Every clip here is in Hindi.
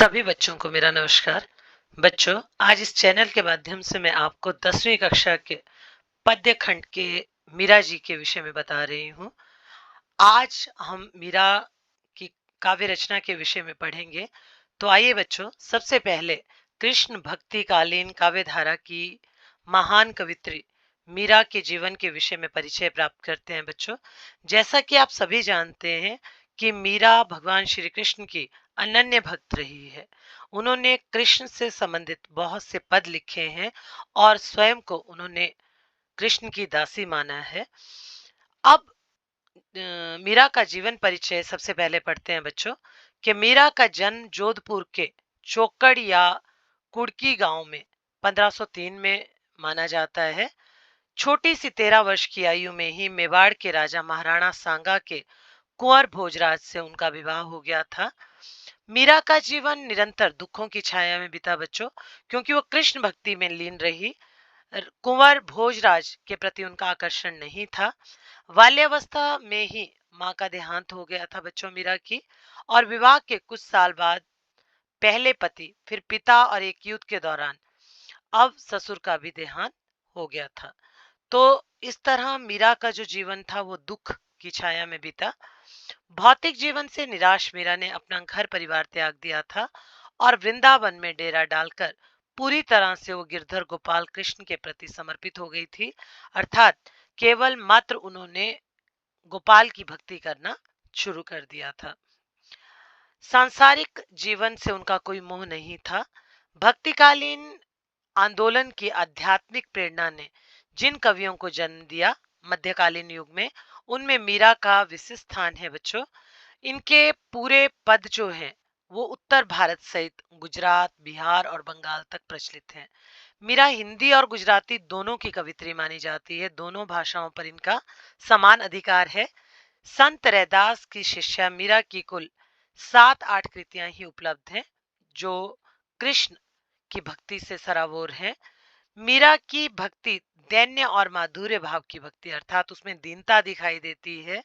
सभी बच्चों को मेरा नमस्कार। बच्चों, आज इस चैनल के माध्यम से मैं आपको 10वीं कक्षा के पद्य खंड के मीरा जी के विषय में बता रही हूँ। आज हम मीरा की काव्य रचना के विषय में पढ़ेंगे। तो आइए बच्चों, सबसे पहले कृष्ण भक्ति कालीन काव्य धारा की महान कवित्री मीरा के जीवन के विषय में परिचय प्राप्त करते हैं। बच्चों, जैसा कि आप सभी जानते हैं कि मीरा भगवान श्री कृष्ण की अनन्य भक्त रही है। उन्होंने कृष्ण से संबंधित बहुत से पद लिखे हैं और स्वयं को उन्होंने कृष्ण की दासी माना है। अब मीरा का जीवन परिचय सबसे पहले पढ़ते हैं बच्चों। कि मीरा का जन्म जोधपुर के चोकड़ या कुड़की गांव में 1503 में माना जाता है। छोटी सी 13 वर्ष की आयु में ही मेवाड़ के राजा महाराणा सांगा के कुंवर भोजराज से उनका विवाह हो गया था। मीरा का जीवन निरंतर दुखों की छाया में बीता बच्चों, क्योंकि वो कृष्ण भक्ति में लीन रही। कुंवर भोजराज के प्रति उनका आकर्षण नहीं था। बाल्यावस्था में ही माँ का देहांत हो गया था बच्चों मीरा की, और विवाह के कुछ साल बाद पहले पति, फिर पिता और एक युद्ध के दौरान अब ससुर का भी देहांत हो गया था। तो इस तरह मीरा का जो जीवन था वो दुख की छाया में बीता। भौतिक जीवन से निराश मीरा ने अपना घर परिवार त्याग दिया था और वृंदावन में डेरा डालकर पूरी तरह से वो गिरधर गोपाल कृष्ण के प्रति समर्पित हो गई थी। अर्थात केवल मात्र उन्होंने गोपाल की भक्ति करना शुरू कर दिया था। सांसारिक जीवन से उनका कोई मोह नहीं था। भक्तिकालीन आंदोलन की आध्यात्मिक प्रेरणा ने जिन कवियों को जन्म दिया मध्यकालीन युग में, उनमें मीरा का विशिष्ट स्थान है बच्चों। इनके पूरे पद जो हैं वो उत्तर भारत सहित गुजरात, बिहार और बंगाल तक प्रचलित हैं। मीरा हिंदी और गुजराती दोनों की कवित्री मानी जाती है। दोनों भाषाओं पर इनका समान अधिकार है। संत रैदास की शिष्या मीरा की कुल 7-8 कृतियां ही उपलब्ध हैं जो कृष्ण की भक्ति से सराबोर हैं। मीरा की भक्ति दैन्य और माधुर्य भाव की भक्ति, अर्थात उसमें दीनता दिखाई देती है,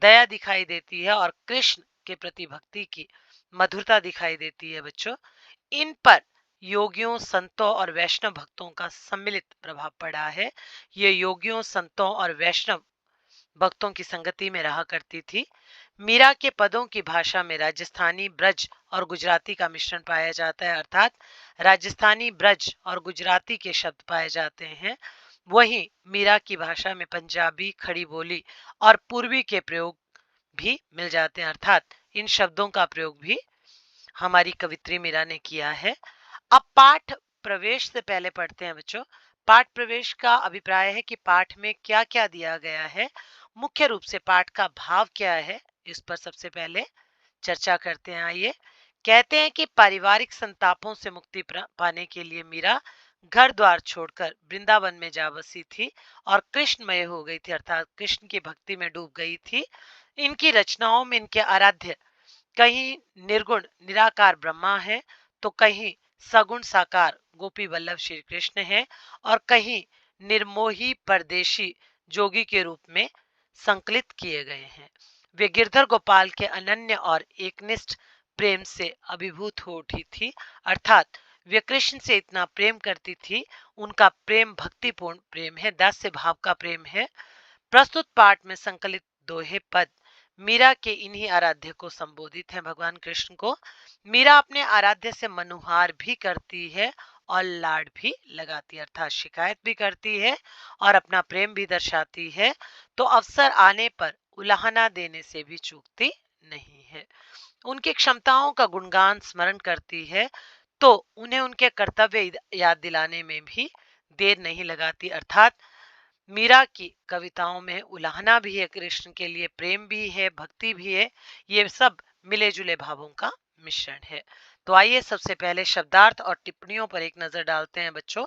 दया दिखाई देती है और कृष्ण के प्रति भक्ति की मधुरता दिखाई देती है बच्चों। इन पर योगियों, संतों और वैष्णव भक्तों का सम्मिलित प्रभाव पड़ा है। ये योगियों, संतों और वैष्णव भक्तों की संगति में रहा करती थी। मीरा के पदों की भाषा में राजस्थानी, ब्रज और गुजराती का मिश्रण पाया जाता है, अर्थात राजस्थानी, ब्रज और गुजराती के शब्द पाए जाते हैं। वहीं मीरा की भाषा में पंजाबी, खड़ी बोली और पूर्वी के प्रयोग भी मिल जाते हैं, अर्थात इन शब्दों का प्रयोग भी हमारी कवित्री मीरा ने किया है। अब पाठ प्रवेश से पहले पढ़ते हैं बच्चों। पाठ प्रवेश का अभिप्राय है कि पाठ में क्या क्या दिया गया है, मुख्य रूप से पाठ का भाव क्या है, इस पर सबसे पहले चर्चा करते हैं। आइए। कहते हैं कि पारिवारिक संतापों से मुक्ति पाने के लिए मीरा घर द्वार छोड़कर वृंदावन में जा बसी थी और कृष्णमय हो गई थी, अर्थात कृष्ण की भक्ति में डूब गई थी। इनकी रचनाओं में इनके आराध्य कहीं निर्गुण निराकार ब्रह्मा है, तो कहीं सगुण साकार गोपी वल्लभ श्री कृष्ण है, और कहीं निर्मोही परदेशी जोगी के रूप में संकलित किए गए हैं। वे गिरधर गोपाल के अनन्य और एकनिष्ठ प्रेम से अभिभूत हो उठी थी, अर्थात वे कृष्ण से इतना प्रेम करती थी। उनका प्रेम भक्तिपूर्ण प्रेम है, दास्य भाव का प्रेम है। प्रस्तुत पाठ में संकलित दोहे पद मीरा के इन्हीं आराध्य को संबोधित है, भगवान कृष्ण को। मीरा अपने आराध्य से मनुहार भी करती है और लाड भी लगाती है, अर्थात शिकायत भी करती है और अपना प्रेम भी दर्शाती है। तो अवसर आने पर उलाहना देने से भी चूकती नहीं है। उनकी क्षमताओं का गुणगान स्मरण करती है, तो उन्हें उनके कर्तव्य याद दिलाने में भी देर नहीं लगाती, अर्थात मीरा की कविताओं में उलाहना भी है, कृष्ण के लिए प्रेम भी है, भक्ति भी है। ये सब मिले जुले भावों का मिश्रण है। तो आइए सबसे पहले शब्दार्थ और टिप्पणियों पर एक नजर डालते हैं बच्चों।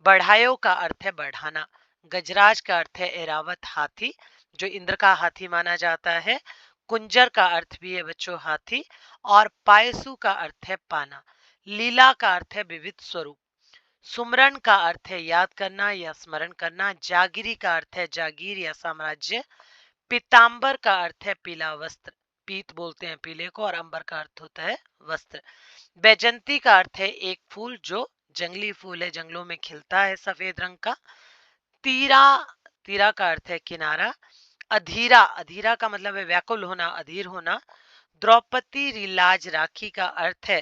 बढ़ायो का अर्थ है बढ़ाना। गजराज का अर्थ है एरावत हाथी, जो इंद्र का हाथी माना जाता है। कुंजर का अर्थ भी है बच्चों हाथी, और पायसु का अर्थ है पाना। लीला का अर्थ है विविध स्वरूप। सुमरन का अर्थ है याद करना या स्मरण करना। जागिरी का अर्थ है जागीर या साम्राज्य। पीतांबर का अर्थ है पीला वस्त्र। पीत बोलते हैं पीले को, और अंबर का अर्थ होता है वस्त्र। बैजंती का अर्थ है एक फूल जो जंगली फूल है, जंगलों में खिलता है, सफेद रंग का। तीरा, तीरा का अर्थ है किनारा। अधीरा, अधीरा का मतलब है व्याकुल होना, अधीर होना। द्रौपदी लाज राखी का अर्थ है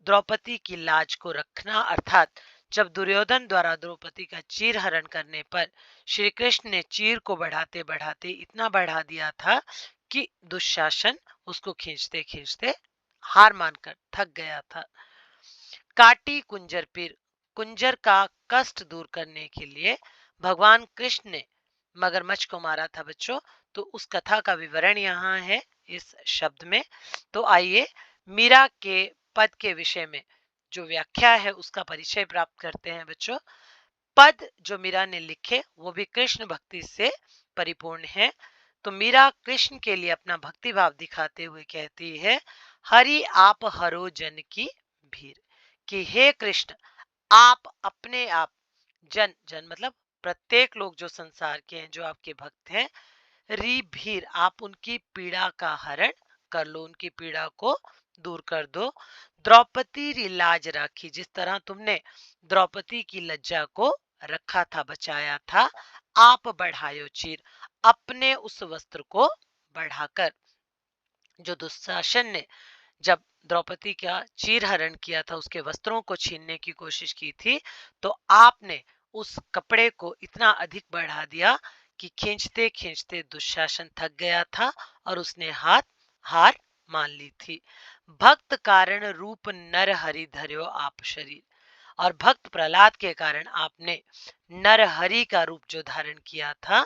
द्रौपदी की लाज को रखना, अर्थात जब दुर्योधन द्वारा द्रौपदी का चीर हरण करने पर श्री कृष्ण ने चीर को बढ़ाते बढ़ाते इतना बढ़ा दिया था कि दुशासन उसको खींचते खींचते हार मानकर थक गया था। काटी कुंजर पीर, कुंजर का कष्ट दूर करने के लिए भगवान कृष्ण ने मगरमच्छ को मारा था बच्चों। तो उस कथा का विवरण यहाँ है इस शब्द में। तो आइए मीरा के पद के विषय में जो व्याख्या है उसका परिचय प्राप्त करते हैं बच्चों। पद जो मीरा ने लिखे वो भी कृष्ण भक्ति से परिपूर्ण है। तो मीरा कृष्ण के लिए अपना भक्ति भाव दिखाते हुए कहती है, हरि आप हरो जन की भीर, कि हे कृष्ण आप अपने आप, जन, जन मतलब प्रत्येक लोग जो संसार के हैं, जो आपके भक्त हैं, री भीर आप उनकी पीड़ा का हरण कर लो, उनकी पीड़ा को दूर कर दो। द्रौपदी री लाज राखी, जिस तरह तुमने द्रौपदी की लज्जा को रखा था, बचाया था, आप बढ़ायो चीर, अपने उस वस्त्र को बढ़ाकर। जो दुशासन ने जब द्रौपदी का चीर हरण किया था, उसके वस्त्रों को छीनने की कोशिश की थी, तो आपने उस कपड़े को इतना अधिक बढ़ा दिया कि खींचते खींचते दुशासन थक गया था और उसने हार मान ली थी। भक्त कारण रूप नर हरि धर्यो आप शरीर, और भक्त प्रहलाद के कारण आपने नर हरि का रूप जो धारण किया था,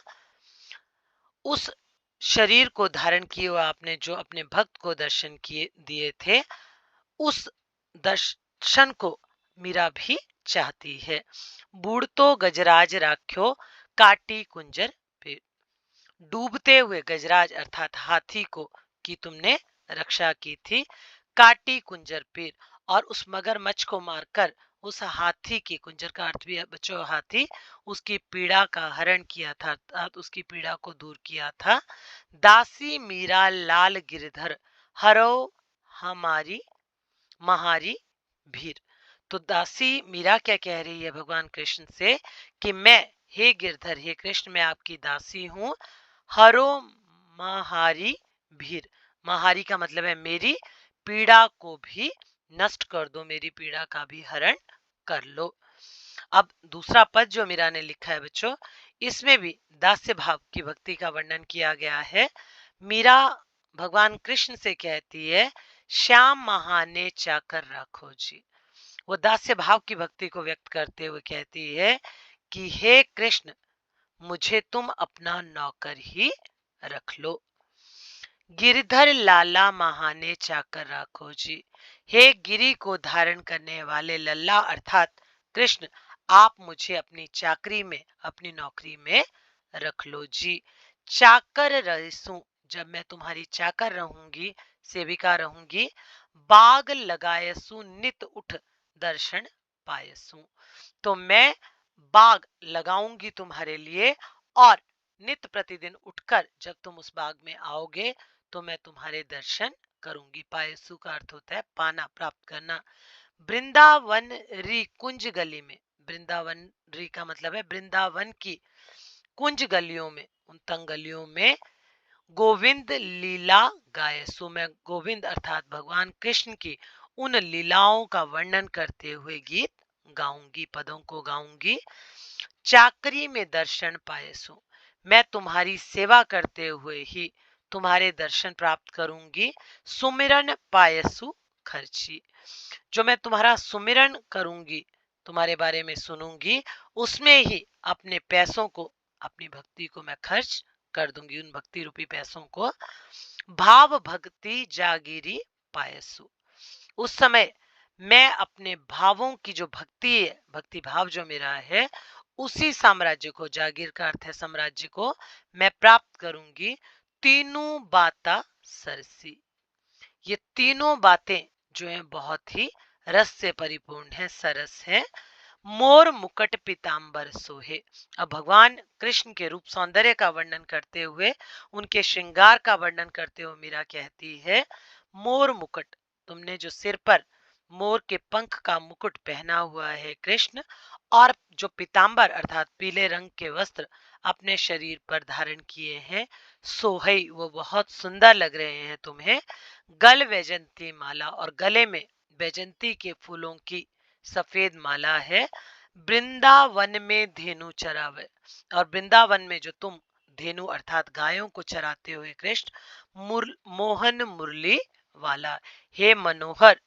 उस शरीर को धारण किए हुए आपने जो अपने भक्त को दर्शन किए दिए थे, उस दर्शन को मीरा भी चाहती है। बूढ़तो गजराज राख्यो काटी कुंजर पे, डूबते हुए गजराज अर्थात हाथी को की तुमने रक्षा की थी। काटी कुंजर पीर, और उस मगरमच्छ को मारकर उस हाथी की, कुंजर का अर्थ भी है बच्चों हाथी, उसकी पीड़ा का हरण किया था, अर्थात उसकी पीड़ा को दूर किया था। दासी मीरा लाल गिरधर हरो हमारी महारी भीर, तो दासी मीरा क्या कह रही है भगवान कृष्ण से कि मैं, हे गिरधर, हे कृष्ण, मैं आपकी दासी हूं। हरो महारी भीर, महारी का मतलब है मेरी पीड़ा को भी नष्ट कर दो, मेरी पीड़ा का भी हरण कर लो। अब दूसरा पद जो मीरा ने लिखा है बच्चों, इसमें भी दास्य भाव की भक्ति का वर्णन किया गया है। मीरा भगवान कृष्ण से कहती है, श्याम महाने चाकर राखो जी। वो दास्य भाव की भक्ति को व्यक्त करते हुए कहती है कि हे कृष्ण, मुझे तुम अपना नौकर ही रख लो। गिरधर लाला महाने चाकर राखो जी, हे गिरी को धारण करने वाले लल्ला अर्थात कृष्ण, आप मुझे अपनी चाकरी में, अपनी नौकरी में रख लो जी। चाकर रहूं, जब मैं तुम्हारी चाकर रहूंगी, सेविका रहूंगी। बाग लगायसु नित उठ दर्शन पायसु, तो मैं बाग लगाऊंगी तुम्हारे लिए, और नित प्रतिदिन उठकर जब तुम उस बाग में आओगे तो मैं तुम्हारे दर्शन करूंगी। पायसु का अर्थ होता है पाना, प्राप्त करना। वृंदावन री कुंज गली में, वृंदावन री का मतलब है वृंदावन की कुंज गलियों में, उन तंग गलियों में गोविंद लीला गाए, सो मैं गोविंद अर्थात भगवान कृष्ण की उन लीलाओं का वर्णन करते हुए गीत गाऊंगी, पदों को गाऊंगी। चाकरी में दर्शन पायसु, मैं तुम्हारी सेवा करते हुए ही तुम्हारे दर्शन प्राप्त करूंगी। सुमिरन पायसु खर्ची, जो मैं तुम्हारा सुमिरन करूंगी, तुम्हारे बारे में सुनूंगी, उसमें ही अपने पैसों को, अपनी भक्ति को मैं खर्च कर दूंगी, उन भक्ति रूपी पैसों को। भाव भक्ति जागीरी पायसु, उस समय मैं अपने भावों की जो भक्ति है, भक्ति भाव जो मेरा है, उसी साम्राज्य को, जागीर का अर्थ है साम्राज्य को, मैं प्राप्त करूंगी। तीनों बाता सरसी, ये तीनों बातें जो हैं बहुत ही रस से परिपूर्ण है, सरस है। मोर मुकुट पीतांबर सोहे। अब भगवान कृष्ण के रूप सौंदर्य का वर्णन करते हुए, उनके श्रृंगार का वर्णन करते हुए मीरा कहती है, मोर मुकुट, तुमने जो सिर पर मोर के पंख का मुकुट पहना हुआ है कृष्ण, और जो पीतांबर अर्थात पीले रंग के वस्त्र अपने शरीर पर धारण किए हैं, सोहई, वो बहुत सुंदर लग रहे हैं तुम्हें। गल वैजंती माला, और गले में वैजंती के फूलों की सफेद माला है। वृंदावन में धेनु चरावे, और वृंदावन में जो तुम धेनु अर्थात गायों को चराते हुए कृष्ण, मोहन मुरली वाला, हे मनोहर,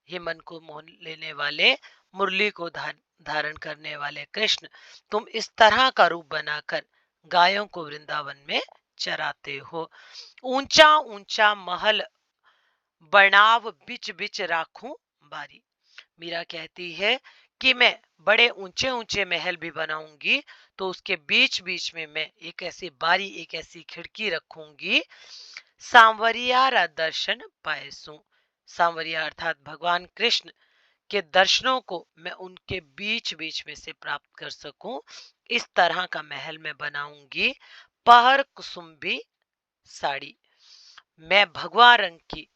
हे मन को मोह लेने वाले, मुरली को धारण करने वाले कृष्ण, तुम इस तरह का रूप बनाकर गायों को वृंदावन में चराते हो। ऊंचा ऊंचा महल बनाव बिच बिच राखूं बारी। मीरा कहती है कि मैं बड़े ऊंचे ऊंचे महल भी बनाऊंगी, तो उसके बीच बीच में मैं एक ऐसी बारी, एक ऐसी खिड़की रखूंगी, सांवरिया रा दर्शन पायसू। सांवरिया अर्थात भगवान कृष्ण के दर्शनों को मैं उनके बीच बीच में से प्राप्त कर सकूं, इस तरह का महल मैं बनाऊंगी। पहर कुसुम्बी साड़ी, मैं भगवा रंग की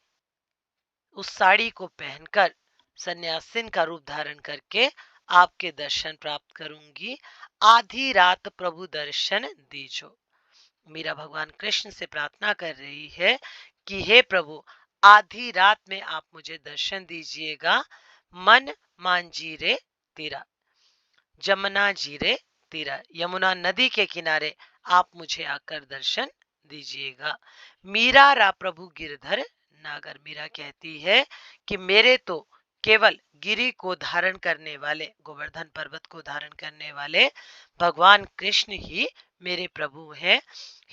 उस साड़ी को पहनकर सन्यासिन का रूप धारण करके आपके दर्शन प्राप्त करूंगी। आधी रात प्रभु दर्शन दीजो। मीरा भगवान कृष्ण से प्रार्थना कर रही है कि हे प्रभु, आधी रात में आप मुझे दर्शन दीजिएगा। मन मांजीरे तीरा, जमुना जीरे तीरा, यमुना नदी के किनारे आप मुझे आकर दर्शन दीजिएगा। मीरा रा प्रभु गिरधर नागर, मीरा कहती है कि मेरे तो केवल गिरी को धारण करने वाले, गोवर्धन पर्वत को धारण करने वाले भगवान कृष्ण ही मेरे प्रभु हैं।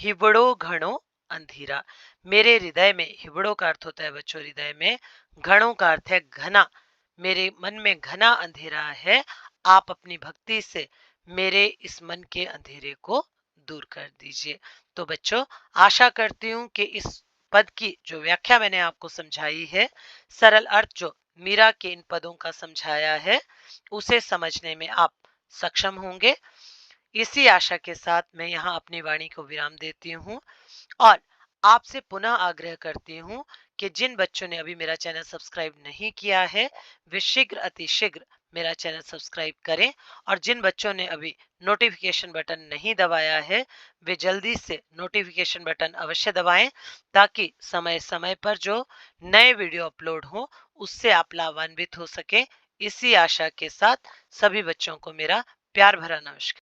हिबड़ो घड़ो अंधेरा, मेरे हृदय में, हिबड़ो का अर्थ होता है बच्चों हृदय में, घड़ों का अर्थ है घना, मेरे मन में घना अंधेरा है। आप अपनी भक्ति से मेरे इस मन के अंधेरे को दूर कर दीजिए। तो बच्चों, आशा करती हूँ कि इस पद की जो व्याख्या मैंने आपको समझाई है, सरल अर्थ जो मीरा के इन पदों का समझाया है, उसे समझने में आप सक्षम होंगे। इसी आशा के साथ मैं यहाँ अपनी वाणी को विराम देती हूँ, और आपसे पुनः आग्रह करती हूँ कि जिन बच्चों ने अभी मेरा चैनल सब्सक्राइब नहीं किया है, वे शीघ्र अतिशीघ्र मेरा चैनल सब्सक्राइब करें, और जिन बच्चों ने अभी नोटिफिकेशन बटन नहीं दबाया है, वे जल्दी से नोटिफिकेशन बटन अवश्य दबाएं, ताकि समय समय पर जो नए वीडियो अपलोड हो उससे आप लाभान्वित हो सके। इसी आशा के साथ सभी बच्चों को मेरा प्यार भरा नमस्कार।